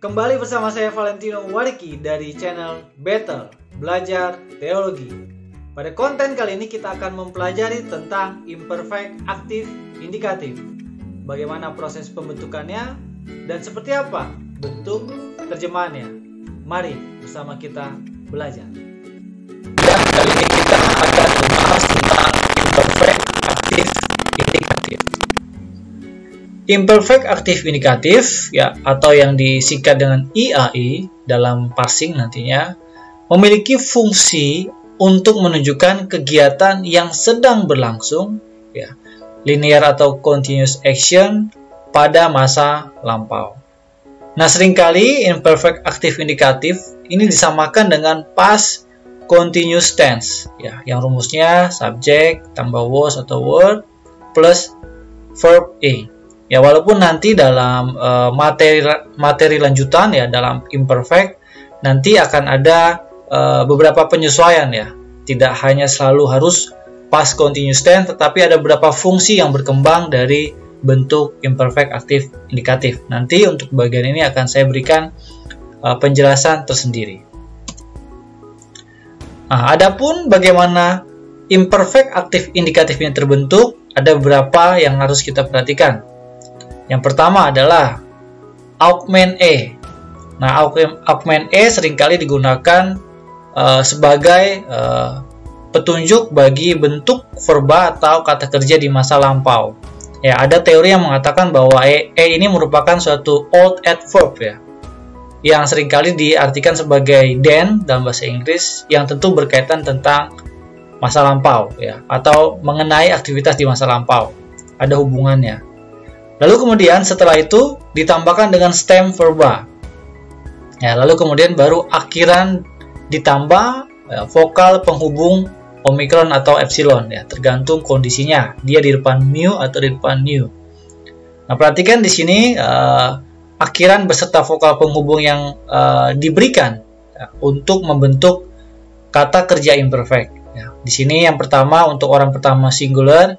Kembali bersama saya Valentino Wariki dari channel Better Belajar Teologi. Pada konten kali ini kita akan mempelajari tentang imperfect aktif indikatif. Bagaimana proses pembentukannya dan seperti apa bentuk terjemahannya. Mari bersama kita belajar. Dan kali ini kita akan membahas tentang imperfect aktif indikatif. Imperfect aktif indikatif ya, atau yang disingkat dengan IAI dalam parsing nantinya, memiliki fungsi untuk menunjukkan kegiatan yang sedang berlangsung ya, linear atau continuous action pada masa lampau. Nah, seringkali imperfect aktif indikatif ini disamakan dengan past continuous tense ya, yang rumusnya subject tambah was atau word plus verb a. Ya, walaupun nanti dalam materi lanjutan ya dalam imperfect nanti akan ada beberapa penyesuaian ya. Tidak hanya selalu harus past continuous tense, tetapi ada beberapa fungsi yang berkembang dari bentuk imperfect aktif indikatif. Nanti untuk bagian ini akan saya berikan penjelasan tersendiri. Nah, adapun bagaimana imperfect aktif indikatif ini terbentuk, ada beberapa yang harus kita perhatikan. Yang pertama adalah augment e. Nah, augment e seringkali digunakan sebagai petunjuk bagi bentuk verba atau kata kerja di masa lampau. Ya, ada teori yang mengatakan bahwa e ini merupakan suatu old adverb ya, yang seringkali diartikan sebagai then dalam bahasa Inggris, yang tentu berkaitan tentang masa lampau ya, atau mengenai aktivitas di masa lampau. Ada hubungannya. Lalu kemudian setelah itu ditambahkan dengan stem verba. Ya, lalu kemudian baru akhiran ditambah vokal penghubung omikron atau epsilon ya, tergantung kondisinya. Dia di depan mu atau di depan new. Nah, perhatikan di sini akhiran beserta vokal penghubung yang diberikan ya, untuk membentuk kata kerja imperfect. Ya, di sini yang pertama untuk orang pertama singular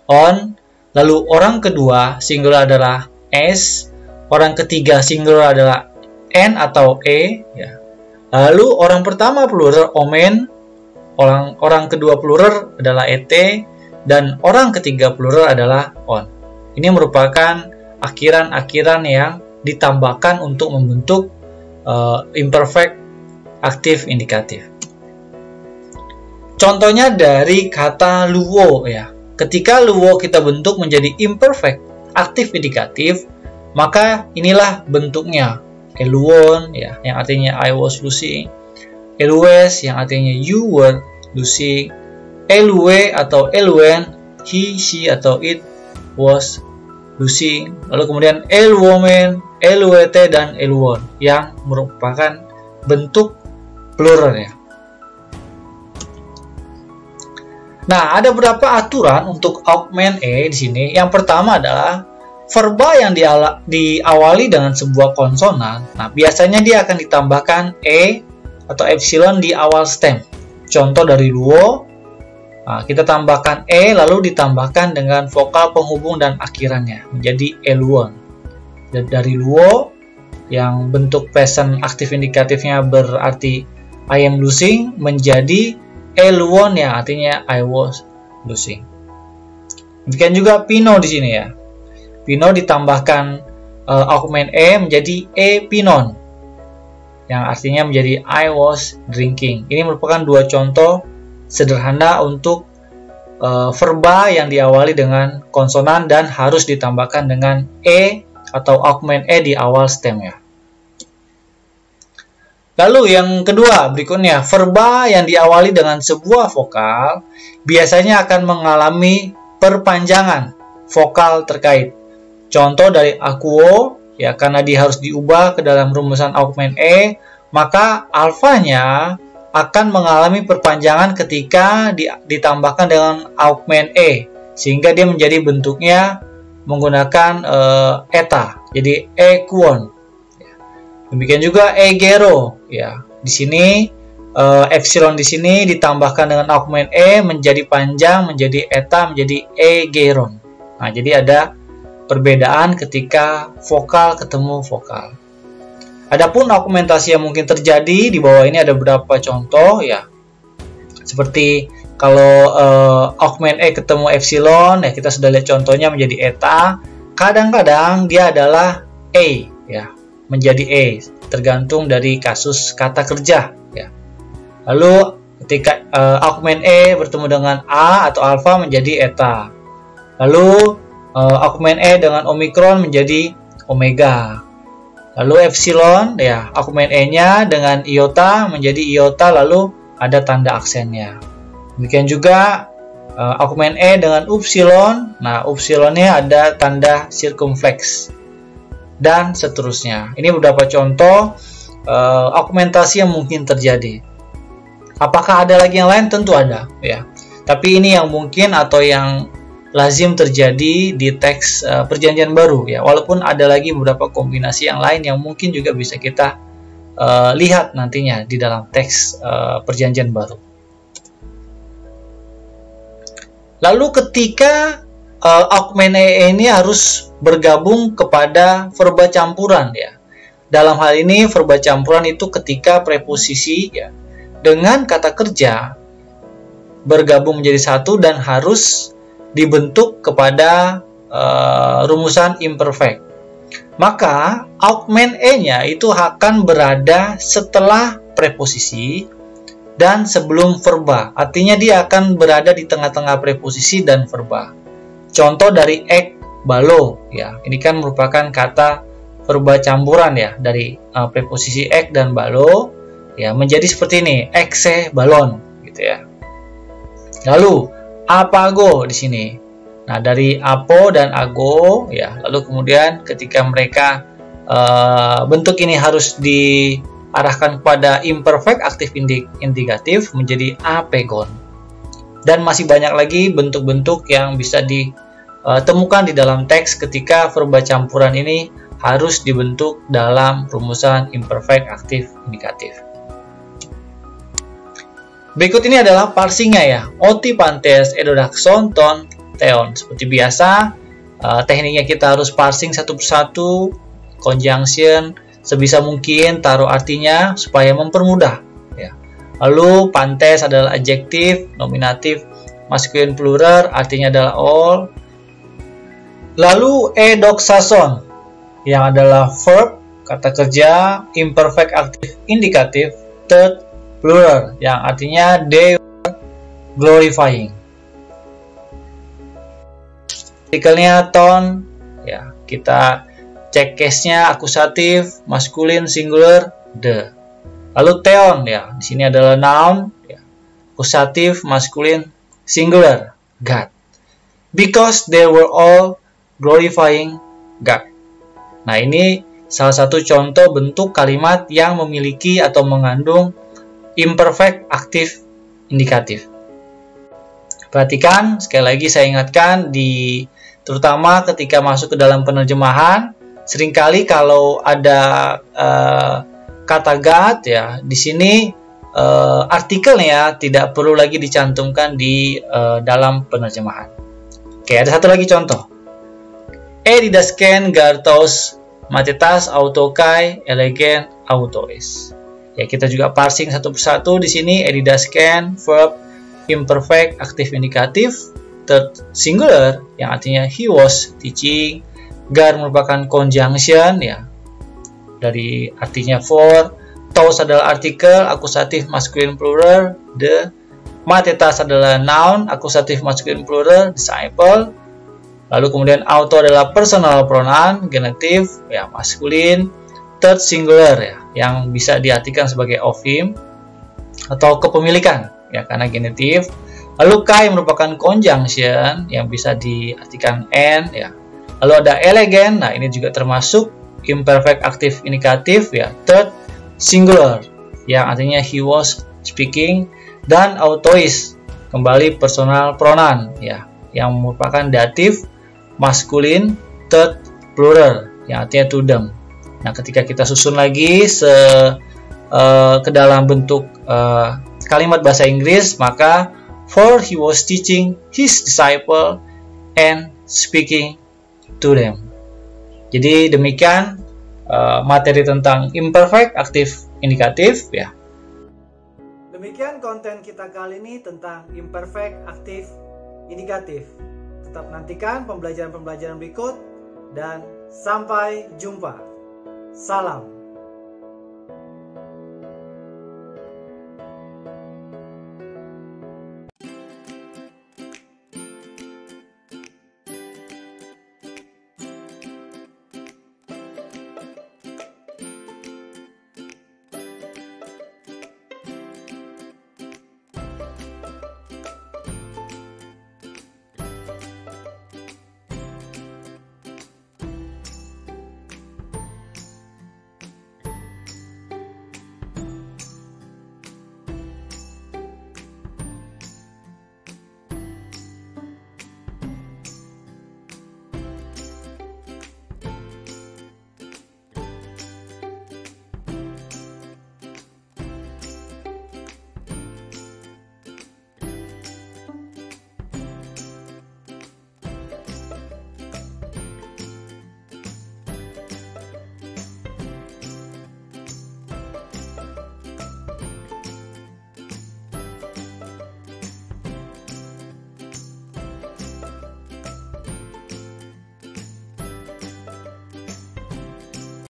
on. Lalu orang kedua singular adalah s, orang ketiga singular adalah n atau e, ya. Lalu orang pertama plural omen, orang kedua plural adalah et, dan orang ketiga plural adalah on. Ini merupakan akhiran-akhiran yang ditambahkan untuk membentuk imperfect aktif indikatif. Contohnya dari kata luwo ya. Ketika luwo kita bentuk menjadi imperfect aktif indikatif, maka inilah bentuknya. Eluon ya, yang artinya I was losing. Elues yang artinya you were losing. Elue atau eluen, he, she atau it was losing. Lalu kemudian elwomen, eluete dan eluon yang merupakan bentuk plural ya. Nah, ada beberapa aturan untuk augment e di sini. Yang pertama adalah verba yang diawali dengan sebuah konsonan. Nah, biasanya dia akan ditambahkan e atau epsilon di awal stem. Contoh dari luo, nah, kita tambahkan e lalu ditambahkan dengan vokal penghubung dan akhirannya menjadi eluon. Dan dari luo yang bentuk present aktif indikatifnya berarti I am losing menjadi eluon yang artinya I was losing. Demikian juga pino di sini ya. Pino ditambahkan augment e menjadi e pinon yang artinya menjadi I was drinking. Ini merupakan dua contoh sederhana untuk verba yang diawali dengan konsonan dan harus ditambahkan dengan e atau augment e di awal stem ya. Lalu yang kedua berikutnya, verba yang diawali dengan sebuah vokal biasanya akan mengalami perpanjangan vokal terkait. Contoh dari akuo ya, karena dia harus diubah ke dalam rumusan augment e, maka alfanya akan mengalami perpanjangan ketika ditambahkan dengan augment e, sehingga dia menjadi bentuknya menggunakan eta, jadi ekuon. Demikian juga egero ya. Di sini epsilon di sini ditambahkan dengan augment e menjadi panjang menjadi eta menjadi egeron. Nah, jadi ada perbedaan ketika vokal ketemu vokal. Adapun augmentasi yang mungkin terjadi di bawah ini ada beberapa contoh ya. Seperti kalau augment E ketemu epsilon ya, kita sudah lihat contohnya menjadi eta. Kadang-kadang dia adalah A ya, menjadi A, tergantung dari kasus kata kerja ya. Lalu ketika augment E bertemu dengan A atau alfa menjadi eta. Lalu augment E dengan omikron menjadi omega. Lalu epsilon ya, augment E-nya dengan iota menjadi iota, lalu ada tanda aksennya. Demikian juga augment E dengan upsilon. Nah, upsilonnya ada tanda circumflex dan seterusnya. Ini beberapa contoh augmentasi yang mungkin terjadi. Apakah ada lagi yang lain? Tentu ada ya. Tapi ini yang mungkin atau yang lazim terjadi di teks perjanjian baru ya. Walaupun ada lagi beberapa kombinasi yang lain yang mungkin juga bisa kita lihat nantinya di dalam teks perjanjian baru. Lalu ketika augment E ini harus bergabung kepada verba campuran ya. Dalam hal ini verba campuran itu ketika preposisi ya dengan kata kerja bergabung menjadi satu dan harus dibentuk kepada rumusan imperfect. Maka augment E-nya itu akan berada setelah preposisi dan sebelum verba. Artinya dia akan berada di tengah-tengah preposisi dan verba. Contoh dari ek balo ya. Ini kan merupakan kata verba campuran ya, dari preposisi ek dan balo ya menjadi seperti ini, ekse balon gitu ya. Lalu apago di sini. Nah, dari apo dan ago ya. Lalu kemudian ketika mereka bentuk ini harus diarahkan kepada imperfect aktif indikatif menjadi apegon. Dan masih banyak lagi bentuk-bentuk yang bisa ditemukan di dalam teks ketika verba campuran ini harus dibentuk dalam rumusan imperfect aktif indikatif. Berikut ini adalah parsingnya ya. Oti pantes edodakson ton teon. Seperti biasa, tekniknya kita harus parsing satu persatu, conjunction, sebisa mungkin taruh artinya supaya mempermudah. Ya. Lalu pantes adalah adjektif, nominatif, masculine plural, artinya adalah all. Lalu edoksason, yang adalah verb, kata kerja, imperfect aktif indikatif, third plural, yang artinya they were glorifying. Artikelnya ton, ya kita cek case-nya akusatif, maskulin, singular, the. Lalu theon, ya di sini adalah noun, ya, akusatif, maskulin, singular, God. Because they were all glorifying God. Nah, ini salah satu contoh bentuk kalimat yang memiliki atau mengandung imperfect aktif indikatif. Perhatikan, sekali lagi saya ingatkan, terutama ketika masuk ke dalam penerjemahan, seringkali kalau ada kata God ya, di sini artikelnya tidak perlu lagi dicantumkan di dalam penerjemahan. Oke, ada satu lagi contoh. Didasken gartos matetas autokai elegen autois. Ya, kita juga parsing satu persatu di sini. Didasken verb imperfect aktif indikatif, third singular yang artinya he was teaching. Gar merupakan conjunction ya, dari artinya for. Tos adalah artikel, akusatif masculine plural, the. Matetas adalah noun, akusatif masculine plural, disciple. Lalu kemudian auto adalah personal pronoun, genitif, ya maskulin. Third singular ya, yang bisa diartikan sebagai of him atau kepemilikan ya karena genitif. Lalu kai merupakan conjunction yang bisa diartikan and ya. Lalu ada elegant, nah ini juga termasuk imperfect aktif indikatif ya, third singular yang artinya he was speaking. Dan autois kembali personal pronoun ya, yang merupakan datif maskulin, third plural yang artinya to them. Nah, ketika kita susun lagi ke dalam bentuk kalimat bahasa Inggris, maka for he was teaching his disciple and speaking to them. Jadi demikian materi tentang imperfect, aktif, indikatif ya. Demikian konten kita kali ini tentang imperfect, aktif, indikatif. Tetap nantikan pembelajaran-pembelajaran berikut dan sampai jumpa. Salam.